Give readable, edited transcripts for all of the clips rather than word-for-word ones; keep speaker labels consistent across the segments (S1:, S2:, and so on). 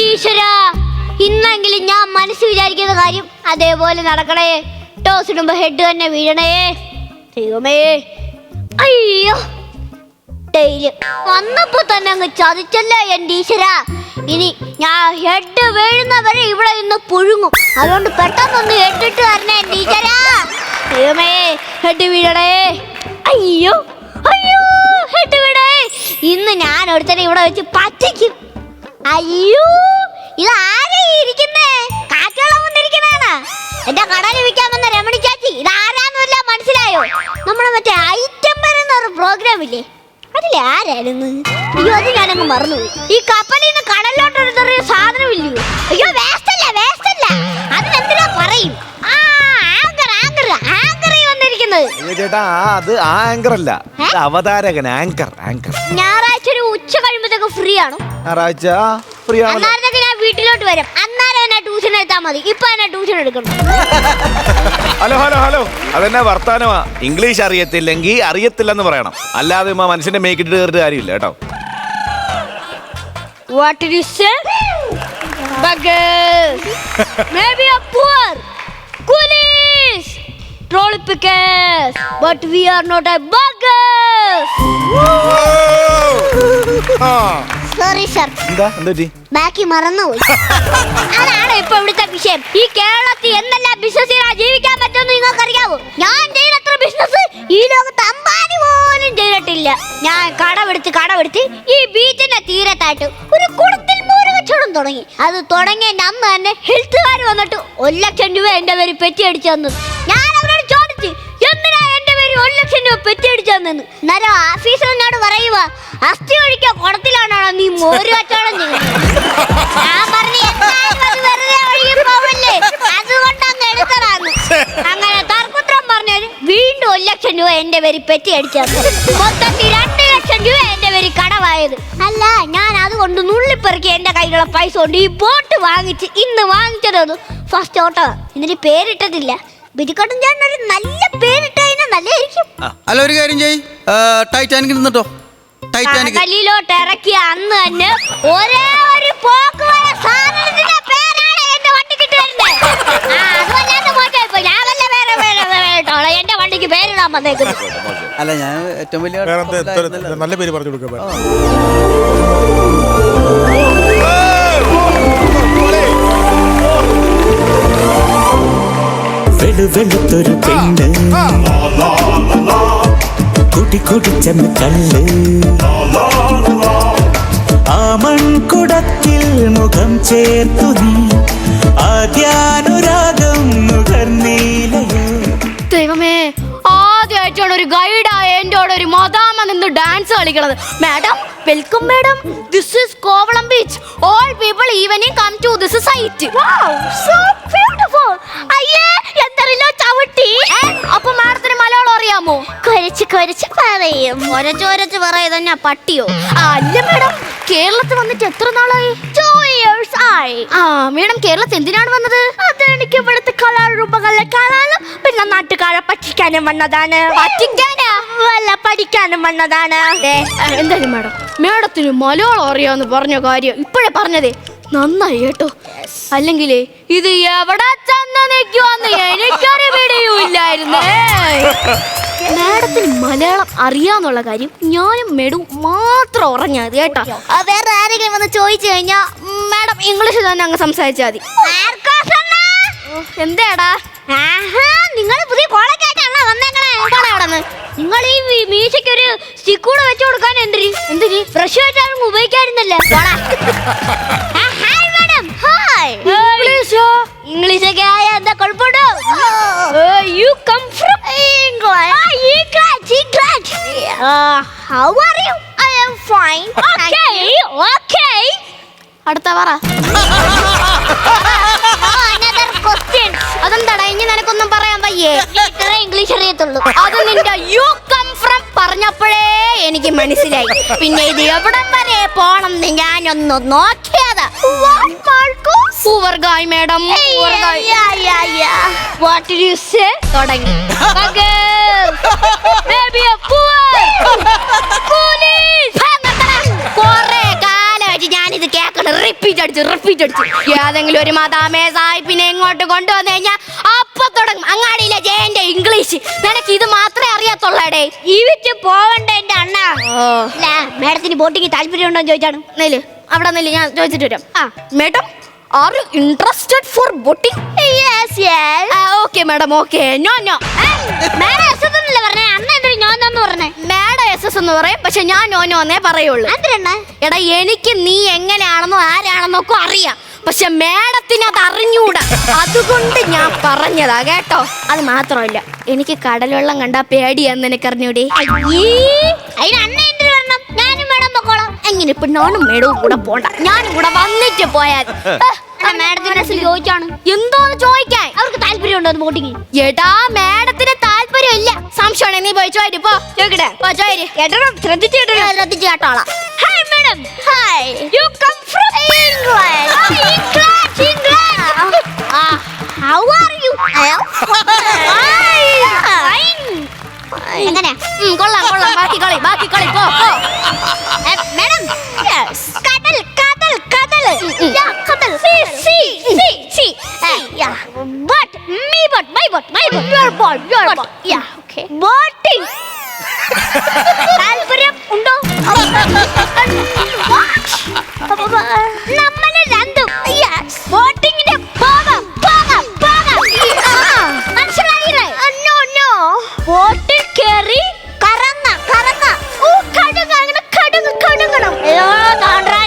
S1: ഈശ്വരാ, ഇന്നെങ്കിലും ഞാൻ മനസ്സ് വിചാരിക്കുന്ന കാര്യം അതേപോലെ നടക്കണേ. ടോസിനുമ്പോ ഹെഡ് തന്നെ വീഴണേ. ദൈവമേ, അയ്യോ ടൈല് വന്നപ്പോ തന്നെ അങ്ങ് ചതിച്ചല്ലേ എന്റെ ഈശ്വരാ. ഇനി ഞാൻ ഹെഡ് വീഴുന്നവരെ ഇവിടെ നിന്ന് പുഴുങ്ങും. അതുകൊണ്ട് പെട്ടെന്നൊന്ന് ഹെഡിട്ട് തരണേ എന്റെ ഈശ്വരാ. ദൈവമേ, ഹെഡ് വീഴണേ. അയ്യോ അയ്യോ, ഹെഡ് വീടേ. ഇന്ന് ഞാൻ ഒരുത്തനെ ഇവിടെ വെച്ച് പറ്റിക്കും. അയ്യോ, ഇത് ആരാ ഇരിക്കുന്നേ? കാറ്റുവെള്ളം വന്നിരിക്കുന്നതാണ്. എന്റെ കടലിൽ വിൽക്കാൻ വന്ന രമണി ചാച്ചി. ഇത് ആരാന്നല്ല മനസ്സിലായോ? നമ്മളെ മറ്റേ ഐറ്റം വരുന്ന ഒരു പ്രോഗ്രാം ഇല്ലേ, അതിലെ ആരായിരുന്നു? അയ്യോ, അത് ഞാനങ്ങ് മറന്നുപോയി. ഈ കപ്പലിൽ നിന്ന് കടലിലോട്ട് എടുത്തൊരു സാധനം ഇല്ലയോ? അയ്യോ, വേസ്റ്റ് അല്ല വേസ്റ്റ് അല്ല, അതിനെന്തിനാ പറയും?
S2: ചേട്ടാ, അത് ആങ്കർ അല്ല, അവതാരകൻ. Anchor anchor.
S1: ഞായറാഴ്ച ഒരു ഉച്ച കഴിയുമ്പോഴത്തേക്ക് ഫ്രീ ആണോ?
S2: ഞായറാഴ്ച ഫ്രീ ആണ്.
S1: അന്നേരത്തേക്ക് ഞാൻ വീട്ടിലോട്ട് വരും. അന്നേരം എന്നെ ട്യൂഷൻ എടുത്താൽ മതി. ഇപ്പൊ എന്നെ ട്യൂഷൻ എടുക്കണം.
S2: ഹലോ ഹലോ ഹലോ, അതെന്നെ വർത്താനമാ. ഇംഗ്ലീഷ് അറിയത്തില്ലെങ്കിൽ അറിയത്തില്ലെന്ന് പറയണം. അല്ലാതെ മനുഷ്യന്റെ മേക്കിട്ട് കയറിയിട്ട് കാര്യമില്ല കേട്ടോ.
S1: What did you say? Buggers. Maybe a poor coolies, trolley pickers, but we are not a buggers. Sorry sir.
S2: എന്താ
S1: ബാക്കി മറന്നുപോയി. അതാണ് ഇപ്പൊ ഇവിടുത്തെ വിഷയം. ഈ കേരളത്തിൽ എന്തെല്ലാം ബിസിനസ്സിനാ ജീവിക്കാൻ പറ്റുമെന്ന് നിങ്ങൾക്ക് അറിയാവോ? ഞാൻ ചെയ്തത്ര ബിസിനസ് ഈ ലോകത്ത് അമ്പാനി പോലും ചെയ്തിട്ടില്ല. ഞാൻ കടമെടുത്ത് ഈ ബീച്ചിന്റെ തീരത്തായിട്ട് ഒരു കുടത്തിൽ മോര് കച്ചവടം തുടങ്ങി. അത് തുടങ്ങിയ അന്ന് തന്നെ ഹെൽത്തുകാർ വന്നിട്ട് 1 ലക്ഷം രൂപ എന്റെ പേര് പെറ്റി അടിച്ചു തന്നു. ഞാൻ അവരോട് ചോദിച്ചു, എന്തിനാ എന്റെ പേര് 1 ലക്ഷം രൂപ പെറ്റി അടിച്ചു തന്നെന്ന്. എന്നാലും ഓഫീസർ എന്നോട് പറയുക, അസ്ഥി ഒഴിക്കാൻ കുടത്തിലാണോ നീ മോര് കച്ചവടം ചെയ്യുന്നത്? ഞാൻ പറഞ്ഞു, വെറുതെ ഒഴുകി പോവല്ലേ, അതുകൊണ്ട് അങ്ങ് എടുത്തതാണ്. അങ്ങനെ തർക്കുത്രം പറഞ്ഞാൽ വീണ്ടും 1 ലക്ഷം രൂപ എന്റെ പേര് പെറ്റി അടിച്ചു തന്നു. മൊത്തത്തിൽ 2 ലക്ഷം രൂപ എന്റെ പേര് കടവായത്. അല്ല, ഞാൻ അതുകൊണ്ട് നുള്ളിപ്പെറുക്കി എന്റെ കയ്യിലുള്ള പൈസ കൊണ്ട് ഈ ബോട്ട് വാങ്ങിച്ച് ഇന്ന് വാങ്ങിച്ചത് ഫസ്റ്റ് ഓട്ടോ. ഇതിന് പേരിട്ടിട്ടില്ല. ബിരിക്കട്ടും ചേട്ടൻ ഒരു നല്ല പേരിട്ട് കഴിഞ്ഞാൽ നല്ലതായിരിക്കും.
S3: അല്ല, ഒരു കാര്യം ചെയ്യ്, ടൈറ്റാനിക് നിന്നിട്ടോ.
S1: കടലിലോട്ട് ഇറക്കിയ അന്ന് തന്നെ ഒരേ ഒരു പോക്ക് വരെ സാധനത്തിന്റെ പേരാണ് എന്റെ വണ്ടിക്ക് വരുന്നത്. അതുവല്ലാതെ മോശമായിപ്പോ. ഞാൻ വല്ല വേറെ എന്റെ വണ്ടിക്ക് പേരിടാൻ വന്നേക്കുന്നത്.
S3: അല്ല, ഞാൻ ഏറ്റവും വലിയ
S4: നല്ല പേര് പറഞ്ഞു കൊടുക്കാം.
S5: വെളുത്തൊരു പെണ്ണ് കുടിച്ചെന്ന് കല്ല്, ആ മൺകുടത്തിൽ മുഖം ചേർത്തു നീ, ആദ്യാനുരാഗം നുകർന്നീലയോ.
S1: ദൈവമേ, ആദ്യമായിട്ടാണ് ഒരു ഗൈഡായ എന്നോട് ഒരു മദാമ നിന്ന് ഡാൻസ് കളിക്കണത്. Madam, welcome madam. This is Kovalam beach. All people evening come to this site. Wow, so beautiful. അയ്യേ, എന്തറില്ലോ ചവിട്ടി. അപ്പൊ മാഡത്തിന് മലയാളം അറിയാമോ? കുറച്ച് പറയും. ഒരച്ച് പറയുന്ന പട്ടിയോ? അല്ല മാഡം, കേരളത്തിൽ വന്നിട്ട് എത്ര നാളായി? 2 years ആയി. മാഡം, കേരളത്തിൽ എന്തിനാണ് വന്നത്? അതെനിക്ക് ഇവിടുത്തെ കലാരൂപങ്ങളെ കാണാനും പിന്നെ നാട്ടുകാരെ പറ്റിക്കാനും വന്നതാണ്. പഠിക്കാനും വന്നതാണ്. എന്തായാലും മാഡം, മാഡത്തിന് മലയാളം അറിയാന്ന് പറഞ്ഞ കാര്യം ഇപ്പോഴേ പറഞ്ഞതേ നന്നായി കേട്ടോ. അല്ലെങ്കിലേ ഇത് എവിടെ ചെന്ന് നിൽക്കുവന്ന് എനിക്കൊരു പിടിയുമില്ലായിരുന്നേ. മാഡത്തിന് മലയാളം അറിയാന്നുള്ള കാര്യം ഞാനും മേഡവും മാത്രം ഉറഞ്ഞാൽ മതി കേട്ടോ. വേറെ ആരെങ്കിലും വന്ന് ചോദിച്ചു കഴിഞ്ഞാൽ മാഡം ഇംഗ്ലീഷ് തന്നെ അങ്ങ് സംസാരിച്ചാൽ മതി. എന്താടാ, നിങ്ങൾ പുതിയ കോളേജായിട്ടാണോ വന്നേക്കണേ? നിങ്ങൾ ഈ മീശയ്ക്ക് ഒരു സ്റ്റിക്കൂടെ വെച്ചു കൊടുക്കാൻ എന്തിന് ഫ്രഷ് ആയിട്ടാണ് ഉപയോഗിക്കാറുന്നല്ലേ? ഇംഗ്ലീഷൊക്കെ ആയ എന്താ കുഴപ്പമുണ്ടോ? You come from England. How are you? I am fine. Okay. അടുത്ത പറ. Another question. അതെന്താടാ, ഇനി നിനക്കൊന്നും പറയാൻ വയ്യേ? ഇംഗ്ലീഷ് അറിയത്തുള്ളൂ. അത് നിന്റെ യു കം ഫ്രം പറഞ്ഞപ്പോഴേ എനിക്ക് മനസ്സിലായി. പിന്നെ ഇത് എവിടം വരെ പോണം എന്ന് ഞാനൊന്ന് നോക്കിയതാ. Poor guy, madam. Poor guy. What did you say? തുടങ്ങി. Maybe a poor police. കൊറേ കാലമായിട്ട് ഞാനിത് കേൾക്കണം. അതാണ് റിപ്പീറ്റ് അടിച്ച് ഏതെങ്കിലും ഒരു മദാമേ സാഹിബിനെ ഇങ്ങോട്ട് കൊണ്ടുവന്നു കഴിഞ്ഞാൽ അപ്പൊ തുടങ്ങും അങ്ങാടിയിലെ ജയന്റെ ഇംഗ്ലീഷ്. നിനക്ക് ഇത് മാത്രമേ അറിയാത്തുള്ളടേ.
S6: ഈ വിറ്റ് പോവണ്ട എന്റെ അണ്ണ. മേഡത്തിന് ബോട്ടിങ് താല്പര്യം ഉണ്ടോ ചോദിച്ചാണ്.
S1: നെല്ല് അവിടെ നെല്ല്, ഞാൻ ചോദിച്ചിട്ട് വരാം. Madam, are you interested for boating?
S6: Yes yes.
S1: Okay madam, okay. No no,
S6: madam yes എന്നല്ലേ പറഞ്ഞേ? അണ്ണ എന്തൊരു ഞാനെന്ന് പറഞ്ഞേ?
S1: മാഡം SS എന്ന് പറയും, പക്ഷെ ഞാൻ നോ നോ എന്നേ പറയുള്ളൂ.
S6: അതെന്നാ?
S1: എടാ, എനിക്ക് നീ എങ്ങനെയാണെന്നോ ആരാണെന്നൊക്കെ അറിയാം, പക്ഷെ മേഡത്തിന് അത് അറിഞ്ഞൂടാ. അതുകൊണ്ട് ഞാൻ പറഞ്ഞതാ കേട്ടോ. അത് മാത്രമല്ല, എനിക്ക് കടൽവെള്ളം കണ്ടാ പേടിയാന്ന് നിനക്ക് അറിഞ്ഞൂടെ?
S6: അതിന് അണ്ണ എന്തിനു വരണം? ഞാനും മേഡം പൊക്കോളാം.
S1: എങ്ങനെ ഇപ്പൊ ഞാനും മേഡവും കൂടെ പോണ്ട, ഞാനും കൂടെ വന്നിട്ട് പോയാൽ.
S6: മേഡത്തിന് ചോദിച്ചാണ്
S1: എന്തോന്ന് ചോദിക്കാൻ?
S6: അവർക്ക് താല്പര്യം ഉണ്ടോ ബോട്ടിങ്?
S1: എടാ, മേഡത്തിന് താല്പര്യം ഇല്ല. സംശയമാണ്, നീ പോയി ചോദിച്ചു പോ. ചോദിക്കട്ടെ, പോ ചോദിച്ചു.
S6: കേട്ടോ, ശ്രദ്ധിച്ചു
S1: കേട്ടോളാം.
S6: Hi madam.
S1: Hi,
S6: you come from England. England. How are you? എങ്ങനെയാ?
S1: കൊള്ളാം കൊള്ളാം. ബാക്കി കളി പോ.
S6: മേഡം, കടൽ കടൽ കടൽ കടൽ. ബോട്ടിംഗ് താല്പര്യം ഉണ്ടോ? നമ്മള് രണ്ടും ബോട്ടിങ്ങിന് പോകാം. മനസ്സിലായില്ലേ? ബോട്ടിൽ കയറി കറങ്ങണം.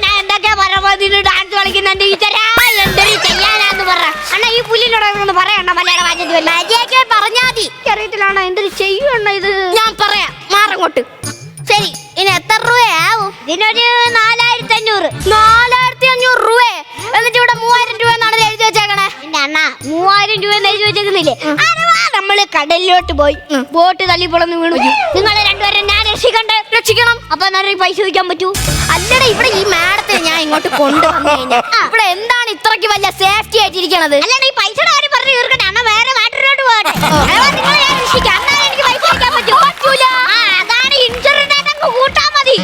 S6: ഞാൻ എന്തൊക്കെയാ പറയുന്നത്? ഡാൻസ് കളിക്കുന്ന ടീച്ചറാ എന്തൊരു ചെയ്യാനാന്ന് പറ. അണ്ണ ഈ പുല്ലിനോട് പറയണ്ട മലയാള ഭാഷ
S1: പറഞ്ഞാതി.
S6: അറിയത്തിലാണോ എന്തൊരു ചെയ്യണ ഇത്?
S1: ഞാൻ പറയാം, മാറങ്ങോട്ട്. ശരി, ഇനി എത്ര രൂപയാവും?
S6: ഇതിനൊരു 4500.
S1: 4500 രൂപ. എന്നിട്ട് ഇവിടെ 3000 രൂപ എന്നാണ് എഴുതി വെച്ചേക്കണേ.
S6: എന്റെ അണ്ണ 3000 രൂപ എഴുതി വെച്ചേക്കുന്നില്ലേ? അഥവാ നമ്മള് കടലിലോട്ട് പോയി ബോട്ട് തള്ളിപ്പൊളന്ന് വീണു, നിങ്ങളെ രണ്ടുപേരും ഞാൻ രക്ഷിക്കണം. അപ്പൊ എന്നാലും പൈസ ചോദിക്കാൻ പറ്റൂ?
S1: അല്ലടാ, ഇവിടെ ഈ മാഡത്തിന് ഞാൻ ഇങ്ങോട്ട് കൊണ്ടുവന്നു കഴിഞ്ഞാൽ ഇവിടെ എന്താണ് ഇത്രയ്ക്ക് വലിയ സേഫ്റ്റി ആയിട്ടിരിക്കണത്?
S6: അല്ലാണ്ട് ഈ പൈസയുടെ കാര്യം പറഞ്ഞു തീർക്കട്ടെ. അണ്ണ വേറെ വാട്ടറിലോട്ട് പോകട്ടെ. അഥവാ നിങ്ങളെ ഞാൻ രക്ഷിക്കാം. അന്നാലും എനിക്ക് പൈസ ചോദിക്കാൻ പറ്റൂല. അതാണ് ഇൻഷുറൻസ് ആയിട്ട് കൂട്ടാ മതി.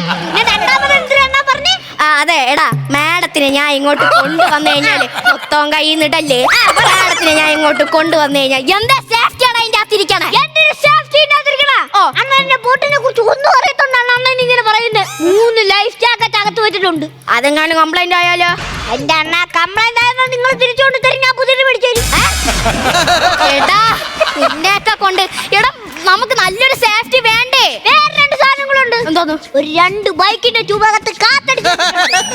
S6: രണ്ടാമത് എന്തിനാ പറഞ്ഞേ?
S1: അതെ, എടാ, മാഡത്തിനെ ഞാൻ ഇങ്ങോട്ട് കൊണ്ടുവന്നു കഴിഞ്ഞാല് മൊത്തം കയ്യിന്നിട്ടല്ലേ? മാഡത്തിനെ ഞാൻ ഇങ്ങോട്ട് കൊണ്ടുവന്നു കഴിഞ്ഞാൽ എന്താ സേഫ്റ്റിയാണ് അതിന്റെ അകത്തിരിക്കണേ?
S6: എന്തൊരു സേഫ്റ്റി ഉണ്ടാതിരിക്കണ? അണ്ണ എന്റെ ബോട്ടിനെ കുറിച്ച് ഒന്നും അറിയത്തോണ്ടാണ് അണ്ണൻ ഇങ്ങനെ പറയുന്നത്. 3 ലൈഫ് ജാക്കറ്റ് അകത്ത് വെച്ചിട്ടുണ്ട്.
S1: അതെങ്ങാനും കംപ്ലൈന്റ് ആയാലോ?
S6: എന്റെ അണ്ണ കംപ്ലൈന്റ് ആയാൽ നിങ്ങൾ തിരിച്ചുകൊണ്ട് തരും, ഞാൻ പുതിയ മേടിച്ചു തരും.
S1: എടാ, നിന്നെയൊക്കെ കൊണ്ട് എടാ, നമുക്ക് നല്ലൊരു സേഫ്റ്റി വേണ്ടേ?
S6: വേറെ 2 സാധനങ്ങളുണ്ട്.
S1: എന്തോന്നു?
S6: ഒരു 2 ബൈക്കിന്റെ ട്യൂബകത്ത് കാത്തടിച്ചു.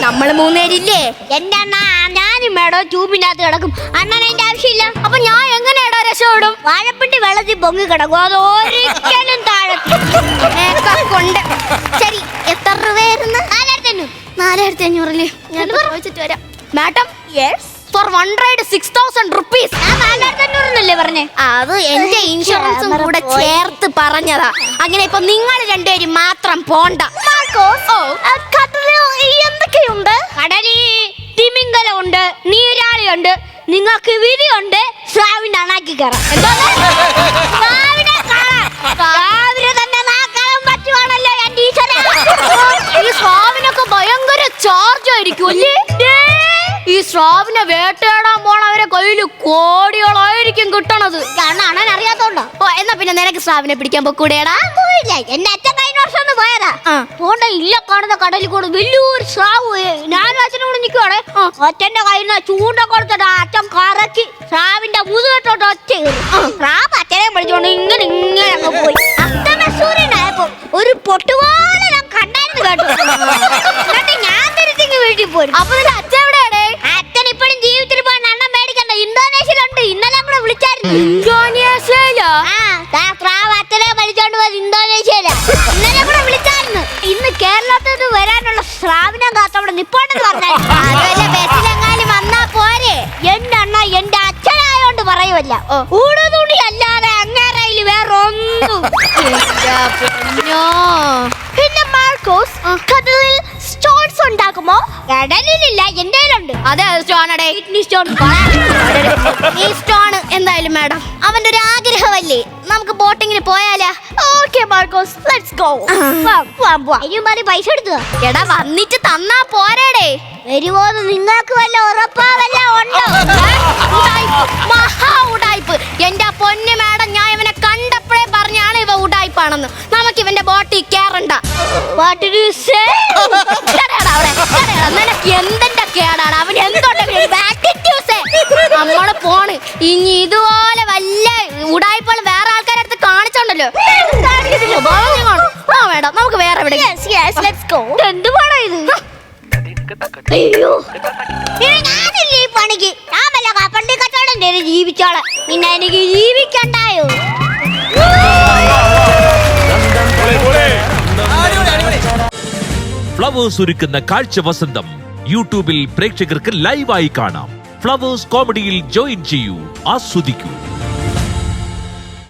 S1: നമ്മള് 3 പേരില്ലേ?
S6: എന്റെ അണ്ണ ഞാനും മേടോ ട്യൂബിനകത്ത് കിടക്കും. അണ്ണൻ അതിന്റെ ആവശ്യമില്ല.
S1: അപ്പൊ ഞാൻ എങ്ങനെയാടാ രക്ഷപ്പെടും?
S6: വാഴപ്പിണ്ടി വെള്ളത്തിൽ പൊങ്ങി കിടക്കും. അത് ഒരിക്കലും താഴെ
S1: കൊണ്ട്. ശരി, എത്ര രൂപയായിരുന്നു?
S6: 4500.
S1: 4500 ഞാൻ ചോദിച്ചിട്ട് വരാം. Madam, for 106,000 rupees.
S6: ഞാൻ 4500 പറഞ്ഞേ.
S1: അത് എന്റെ ഇൻഷുറൻസും കൂടെ ചേർത്ത് പറഞ്ഞതാ. അങ്ങനെ ഇപ്പൊ നിങ്ങൾ രണ്ടുപേരും മാത്രം പോണ്ട.
S6: എന്തൊക്കെയുണ്ട്? കടലിൽ തിമിംഗലമുണ്ട്, നീരാളിയുണ്ട്, നിങ്ങൾക്ക് വിരിയുണ്ട്, സ്രാവിന്റെ അണാക്കി കയറാം. സ്രാവിനെ കാണാം. രാവിലെ തന്നെ നാക്കാൻ പറ്റുവാണല്ലോ എന്റെ ഈശ്വരാ.
S1: ഈ സ്രാവിനൊക്കെ ഭയങ്കര ചാർജ് ആയിരിക്കും അല്ലേ? ഈ സ്രാവിനെ വേട്ടയാടാൻ പോണവരെ കയ്യില് കോടികളായിരിക്കും കിട്ടണത്.
S6: കാരണം അണ്ണൻ അറിയാത്തോണ്ടോ?
S1: ഓ, എന്നാ പിന്നെ നിനക്ക് സ്രാവിനെ പിടിക്കാൻ പൊക്കൂടെടാ?
S6: പോയില്ല. എന്റെ അച്ഛൻ കഴിഞ്ഞ വർഷം ഒന്ന് പോയതാ. പോണ്ട ഇല്ല കാണുന്ന കടലിൽ കൂടെ വലിയൊരു സ്രാവ്. ഞാനും അച്ഛനും കൂടെ നിൽക്കുവാണേ. അച്ഛന്റെ കയ്യിൽ നിന്ന് ചൂണ്ട കൊടുത്തിട്ട് അച്ഛൻ കറക്കി സ്രാവിന്റെ മുതുകെട്ടോട്ട് ഒറ്റ സ്രാവ് അച്ഛനെ വിളിച്ചോണ്ട് ഇങ്ങനെ അങ്ങ് പോയി. അത്തമ സൂര്യനായപ്പോ ഒരു പൊട്ടുപോലെ ഞാൻ കണ്ടായിരുന്നു കേട്ടോ. എന്നിട്ട് ഞാൻ തിരിച്ചിങ്ങ് വീട്ടിൽ പോരും.
S1: അപ്പൊ നിന്റെ അച്ഛൻ എവിടെയാടേ?
S6: അച്ഛൻ ഇപ്പോഴും ജീവിതത്തിൽ പോകാൻ അണ്ണൻ മേടിക്കണ്ട. ഇന്തോനേഷ്യയിലുണ്ട്. ഇന്നലെ നമ്മളെ വിളിച്ചായിരുന്നു.
S1: ഇന്തോനേഷ്യയിലോ?
S6: സ്രാവ് അച്ഛനെ വലിച്ചോണ്ട് പോയത് ഇന്തോനേഷ്യയില. ഇന്നലെ കൂടെ വിളിച്ചായിരുന്നു. ഇന്ന് കേരളത്തിൽ വരാനുള്ള സ്രാവിനെ കാത്തവിടെ നിപ്പോണ്ടെന്ന് പറഞ്ഞു.
S1: അതുവല്ല, ബസ്സിലെങ്ങാനും വന്നാ പോരെ?
S6: എന്റെ അണ്ണ എന്റെ അച്ഛനായോണ്ട് പറയുമല്ല. ഊടുതുണി അല്ലാതെ അങ്ങേറയിൽ വേറെ ഒന്നും.
S1: പിന്നെ മാർക്കോസ്, കടലിൽ സ്റ്റോൺസ് ഉണ്ടാക്കുമോ?
S6: കടലിലില്ല, എന്റെ കയ്യിലുണ്ട്.
S1: അതെ, സ്റ്റോണടേ.
S6: Kidney stone.
S1: ഈ സ്റ്റോൺ എന്തായാലും മാഡം അവന്റെ ഒരു ആഗ്രഹം
S6: ആഗ്രഹമല്ലേ നമുക്ക് ബോട്ടിങ്ങിന് പോയാലാ? Okay Markose, let's go. പൈസ എടുക്കുക. എടാ വന്നിട്ട് തന്നാ പോരേടേ. വരുവോന്ന് നിങ്ങൾക്ക് വല്ല ഉറപ്പാ വല്ല ഉണ്ടോ? മഹാ ഉടായ്പ്. എന്റെ പൊന്നു മാഡം, ഞാൻ ഇവനെ കണ്ടപ്പോഴേ പറഞ്ഞാണ് ഇവ ഉടായ്പാണെന്ന്. നമുക്ക് ഇവന്റെ ബോട്ടിൽ കേറണ്ട. നിനക്ക് എന്തിന്റെ കേടാണ്? അവൻ എന്തുണ്ടെങ്കിലും നമ്മള് പോണ്. ഇനി ഇതുപോലെ വല്ല ഉടായ്പകൾ വേറെ ആൾക്കാരെ അടുത്ത് കാണിച്ചോണ്ടല്ലോ. മേഡം നമുക്ക് വേറെ എവിടെ എന്ത് പാടാ ഇത്? അയ്യോ ഞാനില്ലേ ഈ പണിക്ക്. ഞാൻ വല്ല കപ്പണ്ടി കച്ചവടം ചെയ്ത് ജീവിച്ചോളാം. പിന്നെ എനിക്ക് ജീവിക്കണ്ടായോ?
S7: ഫ്ലവേഴ്സ് ഒരുക്കുന്ന കാഴ്ച വസന്തം യൂട്യൂബിൽ പ്രേക്ഷകർക്ക് ലൈവായി കാണാം. ഫ്ലവേഴ്സ് കോമഡിയിൽ ജോയിൻ ചെയ്യൂ, ആസ്വദിക്കൂ.